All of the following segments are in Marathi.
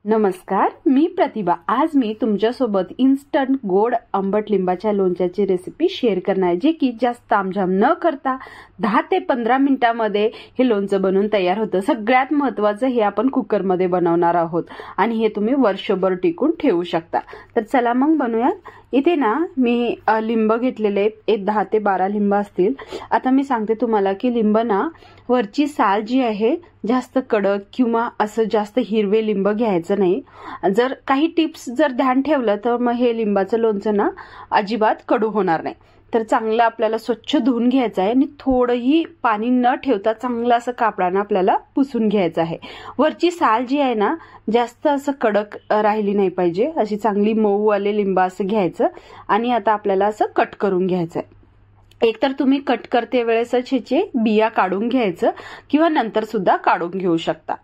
नमस्कार, मी प्रतिभा। आज मी तुमच्यासोबत इन्स्टंट गोड आंबट लिंबाच्या लोणच्याची रेसिपी शेअर करणार आहे, जे की जास्त तामझाम न करता 10 ते 15 मिनिटांमध्ये हे लोणचं बनवून तयार होतं। सगळ्यात महत्त्वाचं हे आपण कुकर मध्ये बनवणार आहोत आणि हे तुम्ही वर्षभर टिकून ठेवू शकता। तर चला मग बनवूयात। इथे ना मी लिंब घेतलेले, एक 10 ते 12 लिंब असतील। आता मी सांगते तुम्हाला की लिंब ना वरची साल जी आहे जास्त कडक किंवा असं जास्त हिरवे लिंब घ्यायचं नाही। जर काही टिप्स जर ध्यान ठेवलं तर मग हे लिंबाचं लोणचं ना अजिबात कडू होणार नाही। तर चांगलं आपल्याला स्वच्छ धुवून घ्यायचं आहे आणि थोडंही पाणी न ठेवता चांगलं असं कापडाने आपल्याला पुसून घ्यायचं आहे। वरची साल जी आहे ना जास्त असं कडक राहिली नाही पाहिजे, अशी चांगली मऊ वाले लिंब असं घ्यायचं आणि आता आपल्याला असं कट करून घ्यायचं आहे। एकतर तुम्ही कट करते वेळेसच ह्याचे बिया काढून घ्यायचं किंवा नंतर सुद्धा काढून घेऊ शकता।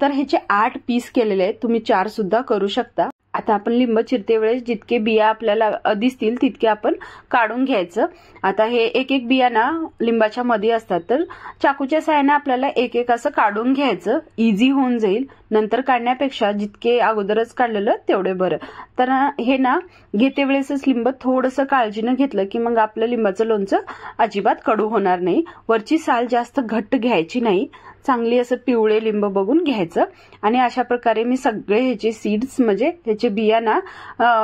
तर ह्याचे 8 पीस केलेले आहेत, तुम्ही 4 सुद्धा करू शकता। आता आपण लिंब चिरते वेळेस जितके बिया आपल्याला दिसतील तितके आपण काढून घ्यायचं। आता हे एक एक बिया ना लिंबाच्या मध्ये असतात, तर चाकूच्या साहाय्याने आपल्याला एक एक असं काढून घ्यायचं, इझी होऊन जाईल। नंतर काढण्यापेक्षा जितके अगोदरच काढलेलं तेवढे बरं। तर हे ना घेते वेळेसच लिंब थोडंसं काळजीने घेतलं की मग आपलं लिंबाचं लोणचं अजिबात कडू होणार नाही। वरची साल जास्त घट्ट घ्यायची नाही, चांगली असं पिवळे लिंब बघून घ्यायचं आणि अशा प्रकारे मी सगळे ह्याचे सीड्स म्हणजे ह्याचे बिया ना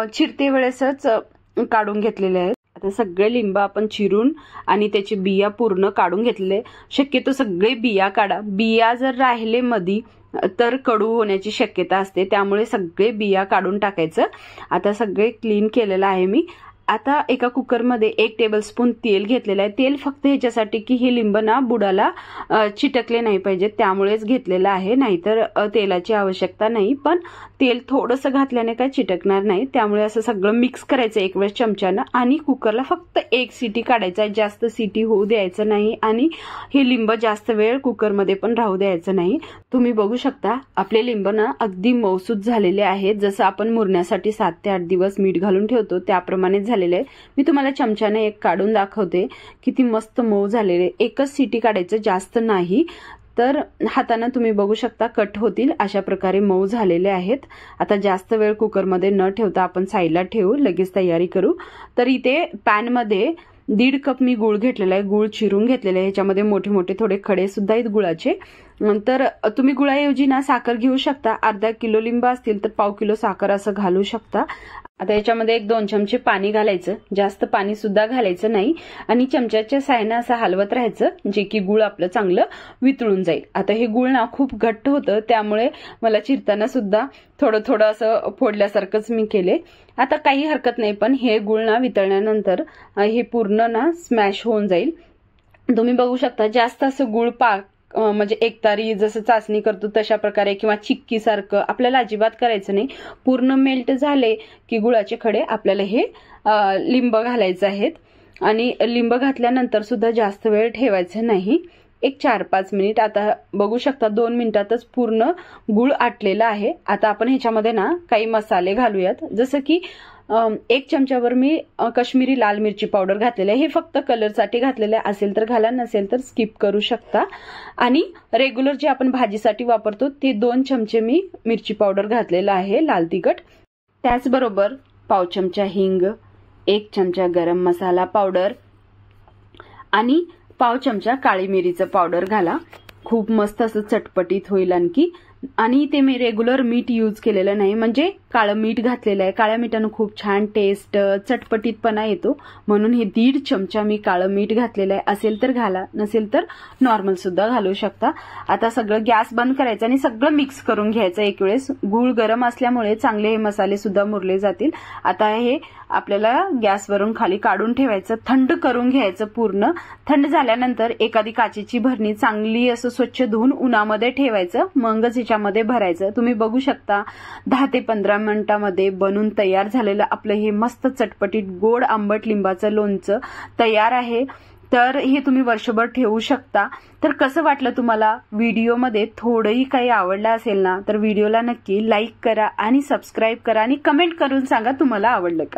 चिरते वेळेसच काढून घेतलेले आहेत। आता सगळे लिंब आपण चिरून आणि त्याचे बिया पूर्ण काढून घेतलेले। शक्यतो सगळे बिया काढा, बिया जर राहिले मधी तर कडू होण्याची शक्यता असते, त्यामुळे सगळे बिया काढून टाकायचं। आता सगळे क्लीन केलेलं आहे मी। आता एका कुकरमध्ये 1 टेबलस्पून तेल घेतलेलं आहे। तेल फक्त ह्याच्यासाठी की हे लिंब ना बुडाला चिटकले नाही पाहिजेत, त्यामुळेच घेतलेलं आहे, नाहीतर तेलाची आवश्यकता नाही। पण तेल थोडंसं घातल्याने काय चिटकणार नाही, त्यामुळे असं सगळं मिक्स करायचं एक वेळेस चमच्यानं आणि कुकरला फक्त 1 सीटी काढायचं आहे, जास्त सीटी होऊ द्यायचं नाही आणि हे लिंब जास्त वेळ कुकरमध्ये पण राहू द्यायचं नाही। तुम्ही बघू शकता आपले लिंब ना अगदी मऊसूत झालेले आहेत, जसं आपण मुरण्यासाठी 7 ते 8 दिवस मीठ घालून ठेवतो त्याप्रमाणे झालेले आहे। मी तुम्हाला चमच्याने एक काढून दाखवते, किती मस्त मऊ झालेले। एकच सीटी काढायचं, जास्त नाही, तर हाताने तुम्ही बघू शकता कट होतील अशा प्रकारे मऊ झालेले आहेत। आता जास्त वेळ कुकरमध्ये न ठेवता आपण साईडला ठेवू, लगेच तयारी करू। तर इथे पॅन मध्ये 1.5 कप मी गूळ घेतलेला आहे, गूळ चिरून घेतलेला आहे। ह्याच्यामध्ये मोठे मोठे थोडे खडे सुद्धा आहेत गुळाचे। नंतर तुम्ही गुळाऐवजी ना साखर घेऊ शकता, अर्धा किलो लिंब असतील तर पाव किलो साखर असं घालू शकता। आता याच्यामध्ये 1-2 चमचे पाणी घालायचं, जास्त पाणी सुद्धा घालायचं नाही आणि चमच्याच्या साहाय्याने असं हलवत राहायचं, जे की गूळ आपलं चांगलं वितळून जाईल। आता हे गूळ ना खूप घट्ट होतं, त्यामुळे मला चिरताना सुद्धा थोडं थोडं असं फोडल्यासारखंच मी केले। आता काही हरकत नाही, पण हे गूळ ना वितळल्यानंतर हे पूर्ण ना स्मॅश होऊन जाईल। तुम्ही बघू शकता जास्त असं गूळ पाक म्हणजे एकतारी जसं चाचणी करतो तशा प्रकारे किंवा चिक्की सारखं आपल्याला अजिबात करायचं नाही। पूर्ण मेल्ट झाले की गुळाचे खडे आपल्याला हे लिंब घालायचे आहेत आणि लिंब घातल्यानंतर सुद्धा जास्त वेळ ठेवायचं नाही, एक 4-5 मिनिट। आता बघू शकता 2 मिनिटातच पूर्ण गुळ आटलेला आहे। आता आपण ह्याच्यामध्ये ना काही मसाले घालूयात, जसं की 1 चमच्यावर मी काश्मीरी लाल मिरची पावडर घातलेली आहे। हे फक्त कलरसाठी घातलेले असेल तर घाला, नसेल तर स्किप करू शकता। आणि रेग्युलर जे आपण भाजीसाठी वापरतो ते 2 चमचे मी मिरची पावडर घातलेला आहे, लाल तिखट। त्याचबरोबर पाव चमचा हिंग, 1 चमचा गरम मसाला पावडर आणि पाव चमचा काळी मिरीचं पावडर घाला, खूप मस्त असं चटपटीत होईल आणखी। आणि ते मी रेग्युलर मीठ यूज केलेलं नाही, म्हणजे काळं मीठ घातलेलं आहे। काळ्या मिठानं खूप छान टेस्ट चटपटीतपणा येतो, म्हणून हे 1.5 चमचा मी काळं मीठ घातलेलं आहे। असेल तर घाला, नसेल तर नॉर्मल सुद्धा घालू शकता। आता सगळं गॅस बंद करायचं आणि सगळं मिक्स करून घ्यायचं एक वेळेस। गूळ गरम असल्यामुळे चांगले हे मसाले सुद्धा मुरले जातील। आता हे आपल्याला गॅसवरून खाली काढून ठेवायचं, थंड करून घ्यायचं पूर्ण। थंड झाल्यानंतर एखादी काचेची भरणी चांगली असं स्वच्छ धुवून उन्हामध्ये ठेवायचं, मगच ह्याच्यामध्ये भरायचं। तुम्ही बघू शकता 10 ते 15 मिनिटांमध्ये बनून तयार झालेलं आपलं हे मस्त चटपटीत गोड आंबट लिंबाचं लोणचं तयार आहे। तर हे तुम्ही वर्षभर ठेवू शकता। तर कसं वाटलं तुम्हाला? व्हिडिओमध्ये थोडंही काही आवडलं असेल ना तर व्हिडिओला नक्की लाईक करा आणि सबस्क्राईब करा आणि कमेंट करून सांगा तुम्हाला आवडलं का।